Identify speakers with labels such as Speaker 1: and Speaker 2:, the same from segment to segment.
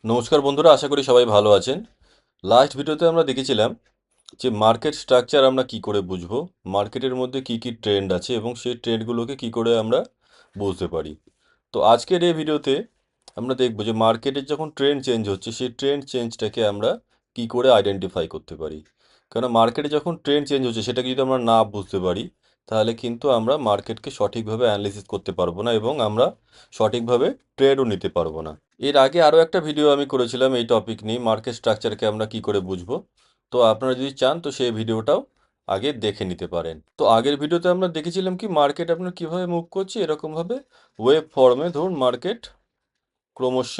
Speaker 1: নমস্কার বন্ধুরা, আশা করি সবাই ভালো আছেন। লাস্ট ভিডিওতে আমরা দেখেছিলাম যে মার্কেট স্ট্রাকচার আমরা কি করে বুঝবো, মার্কেটের মধ্যে কি কি ট্রেন্ড আছে এবং সেই ট্রেন্ডগুলোকে কি করে আমরা বুঝতে পারি। তো আজকের এই ভিডিওতে আমরা দেখব যে মার্কেটের যখন ট্রেন্ড চেঞ্জ হচ্ছে সেই ট্রেন্ড চেঞ্জটাকে আমরা কি করে আইডেন্টিফাই করতে পারি। কারণ মার্কেটে যখন ট্রেন্ড চেঞ্জ হচ্ছে সেটাকে যদি আমরা না বুঝতে পারি তাহলে কিন্তু আমরা মার্কেটকে সঠিকভাবে অ্যানালিসিস করতে পারবো না এবং আমরা সঠিকভাবে ট্রেডও নিতে পারবো না। এর আগে আরও একটা ভিডিও আমি করেছিলাম এই টপিক নিয়ে, মার্কেট স্ট্রাকচারকে আমরা কি করে বুঝবো। তো আপনারা যদি চান তো সেই ভিডিওটাও আগে দেখে নিতে পারেন। তো আগের ভিডিওতে আমরা দেখেছিলাম কি মার্কেট আপনার কিভাবে মুভ করছে, এরকমভাবে ওয়েভ ফর্মে ধরুন মার্কেট ক্রমশ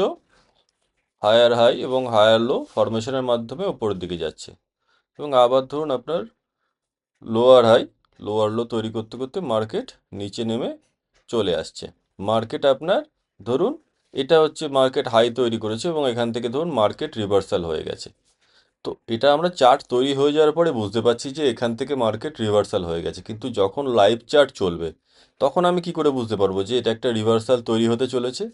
Speaker 1: হায়ার হাই এবং হায়ার লো ফরমেশনের মাধ্যমে উপরের দিকে যাচ্ছে এবং আবার ধরুন আপনার লোয়ার হাই লোয়ার লো তৈরি করতে করতে মার্কেট নিচে নেমে চলে আসছে। মার্কেট আপনার ধরুন এটা হচ্ছে মার্কেট হাই তৈরি করেছে এবং এখান থেকে ধরুন মার্কেট রিভার্সাল হয়ে গেছে। তো এটা আমরা চার্ট তৈরি হয়ে যাওয়ার পরে বুঝতে পারছি যে এখান থেকে মার্কেট রিভার্সাল হয়ে গেছে, কিন্তু যখন লাইভ চার্ট চলবে তখন আমি কি করে বুঝতে পারবো যে এটা একটা রিভার্সাল তৈরি হতে চলেছে।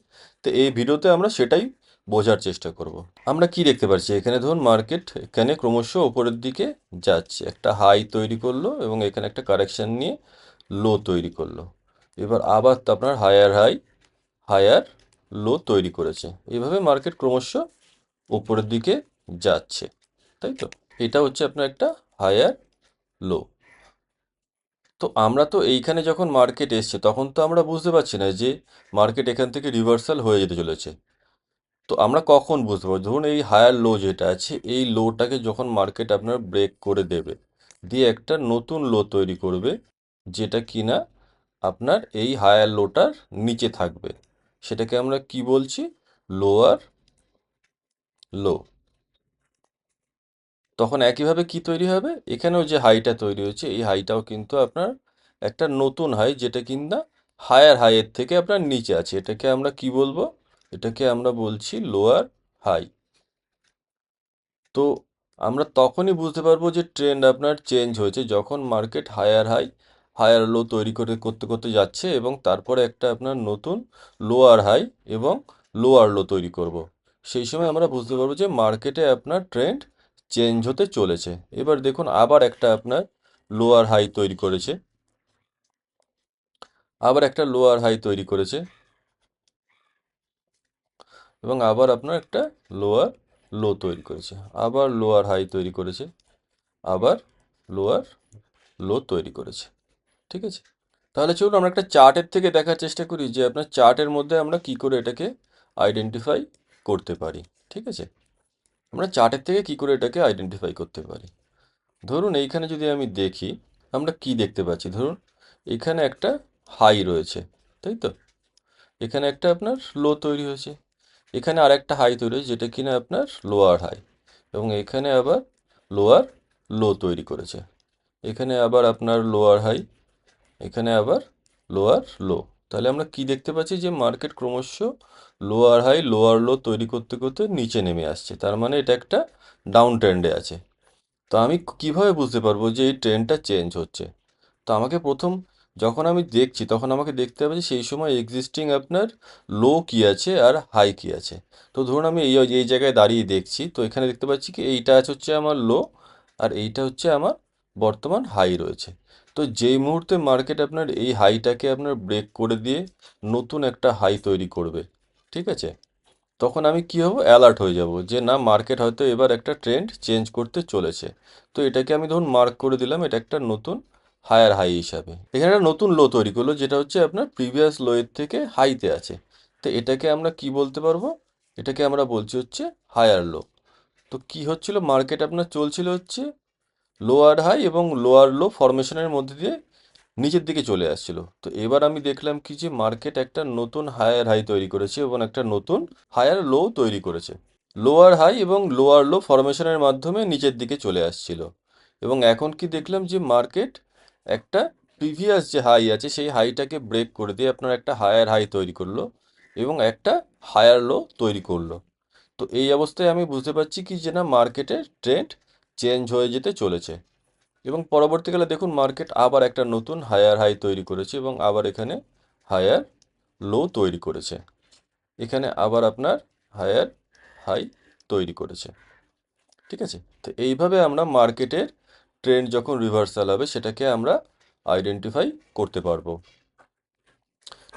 Speaker 1: তো এই ভিডিওতে আমরা সেটাই বোঝার চেষ্টা করব। আমরা কি দেখতে পাচ্ছি, এখানে ধরুন মার্কেট এখানে ক্রমশ ওপরের দিকে যাচ্ছে, একটা হাই তৈরি করলো এবং এখানে একটা কারেকশন নিয়ে লো তৈরি করলো। এবার আবার তো আপনার হায়ার হাই হায়ার লো তৈরি করেছে, এইভাবে মার্কেট ক্রমশ উপরের দিকে যাচ্ছে, তাই তো? এটা হচ্ছে আপনার একটা হায়ার লো। তো আমরা তো এইখানে যখন মার্কেট এসছে তখন তো আমরা বুঝতে পারছি না যে মার্কেট এখান থেকে রিভার্সাল হয়ে যেতে চলেছে। তো আমরা কখন বুঝতে পারবো, ধরুন এই হায়ার লো যেটা আছে এই লোটাকে যখন মার্কেট আপনার ব্রেক করে দেবে, দিয়ে একটা নতুন লো তৈরি করবে যেটা কিনা আপনার এই হায়ার লোটার নিচে থাকবে, সেটাকে আমরা কি বলছি, লোয়ার লো। তখন একইভাবে কি তৈরি হবে, এখানেও যে হাইটা তৈরি হয়েছে এই হাইটাও কিন্তু আপনার একটা নতুন হাই যেটা কিনা হায়ার হাইয়ের থেকে আপনার নিচে আছে, এটাকে আমরা কি বলবো, এটাকে আমরা বলছি লোয়ার হাই। তো আমরা তখনই বুঝতে পারবো যে ট্রেন্ড আপনার চেঞ্জ হয়েছে যখন market higher high higher low তৈরি করে করতে করতে যাচ্ছে এবং তারপরে একটা আপনার নতুন লোয়ার হাই এবং লোয়ার লো তৈরি করব। সেই সময় আমরা বুঝতে পারবো যে মার্কেটে আপনার ট্রেন্ড চেঞ্জ হতে চলেছে। এবার দেখুন আবার একটা আপনার লোয়ার হাই তৈরি করেছে, আবার একটা লোয়ার হাই তৈরি করেছে এবং আবার আপনার একটা লোয়ার লো তৈরি করেছে, আবার লোয়ার হাই তৈরি করেছে, আবার লোয়ার লো তৈরি করেছে। ঠিক আছে, তাহলে চলুন আমরা একটা চার্টের থেকে দেখার চেষ্টা করি যে আপনার চার্টের মধ্যে আমরা কি করে এটাকে আইডেন্টিফাই করতে পারি। ঠিক আছে, আমরা চার্টের থেকে কি করে এটাকে আইডেন্টিফাই করতে পারি। ধরুন এইখানে যদি আমি দেখি আমরা কি দেখতে পাচ্ছি, ধরুন এখানে একটা হাই রয়েছে, তাই তো? এখানে একটা আপনার লো তৈরি হয়েছে, এখানে আর একটা হাই তৈরি হয়েছে যেটা কিনা আপনার লোয়ার হাই এবং এখানে আবার লোয়ার লো তৈরি করেছে, এখানে আবার আপনার লোয়ার হাই, এখানে আবার লোয়ার লো। তাহলে আমরা কি দেখতে পাচ্ছি যে মার্কেট ক্রমশ লোয়ার হাই লোয়ার লো তৈরি করতে করতে নিচে নেমে আসছে, তার মানে এটা একটা ডাউন ট্রেন্ডে আছে। তো আমি কিভাবে বুঝতে পারবো যে এই ট্রেন্ডটা চেঞ্জ হচ্ছে? তো আমাকে প্রথম যখন আমি দেখছি তখন আমাকে দেখতে হবে যে সেই সময় এক্সিস্টিং আপনার লো কি আছে আর হাই কি আছে। তো ধরুন আমি এই এই জায়গায় দাঁড়িয়ে দেখছি, তো এখানে দেখতে পাচ্ছি কি এইটা আছে হচ্ছে আমার লো আর এইটা হচ্ছে আমার বর্তমান হাই রয়েছে। তো যেই মুহূর্তে মার্কেট আপনার এই হাইটাকে আপনার ব্রেক করে দিয়ে নতুন একটা হাই তৈরি করবে, ঠিক আছে, তখন আমি কি হব, অ্যালার্ট হয়ে যাব যে না মার্কেট হয়তো এবার একটা ট্রেন্ড চেঞ্জ করতে চলেছে। তো এটাকে আমি ধরুন মার্ক করে দিলাম এটা একটা নতুন হায়ার হাই হিসাবে, এখানে একটা নতুন লো তৈরি করলো যেটা হচ্ছে আপনার প্রিভিয়াস লো এর থেকে হাইতে আছে। তো এটাকে আমরা কি বলতে পারবো, এটাকে আমরা বলছি হচ্ছে হায়ার লো। তো কি হচ্ছিল, মার্কেট আপনার চলছিল হচ্ছে লোয়ার হাই এবং লোয়ার লো ফরমেশনের মধ্যে দিয়ে নিচের দিকে চলে আসছিল। তো এবার আমি দেখলাম কি যে মার্কেট একটা নতুন হায়ার হাই তৈরি করেছে এবং একটা নতুন হায়ার লো তৈরি করেছে, লোয়ার হাই এবং লোয়ার লো ফরমেশনের মাধ্যমে নিচের দিকে চলে আসছিল। এবং এখন কি দেখলাম যে মার্কেট একটা প্রিভিয়াস যে হাই আছে সেই হাইটাকে ব্রেক করে দিয়ে আপনার একটা হায়ার হাই তৈরি করলো এবং একটা হায়ার লো তৈরি করলো। তো এই অবস্থায় আমি বুঝতে পারছি কি যে না মার্কেটের ট্রেন্ড চেঞ্জ হয়ে যেতে চলেছে। এবং পরবর্তীকালে দেখুন মার্কেট আবার একটা নতুন হায়ার হাই তৈরি করেছে এবং আবার এখানে হায়ার লো তৈরি করেছে, এখানে আবার আপনার হায়ার হাই তৈরি করেছে। ঠিক আছে, তো এইভাবে আমরা মার্কেটের ট্রেন্ড যখন রিভার্সাল হবে সেটাকে আমরা আইডেন্টিফাই করতে পারবো।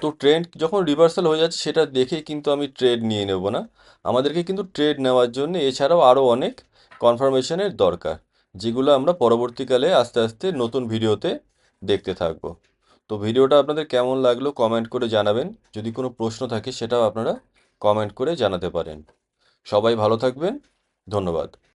Speaker 1: তো ট্রেন্ড যখন রিভার্সাল হয়ে যাচ্ছে সেটা দেখেই কিন্তু আমি ট্রেড নিয়ে নেব না, আমাদেরকে কিন্তু ট্রেড নেওয়ার জন্য এছাড়াও আরও অনেক কনফার্মেশনের দরকার, যেগুলো আমরা পরবর্তীকালে আস্তে আস্তে নতুন ভিডিওতে দেখতে থাকবো। তো ভিডিওটা আপনাদের কেমন লাগলো কমেন্ট করে জানাবেন, যদি কোনো প্রশ্ন থাকে সেটাও আপনারা কমেন্ট করে জানাতে পারেন। সবাই ভালো থাকবেন, ধন্যবাদ।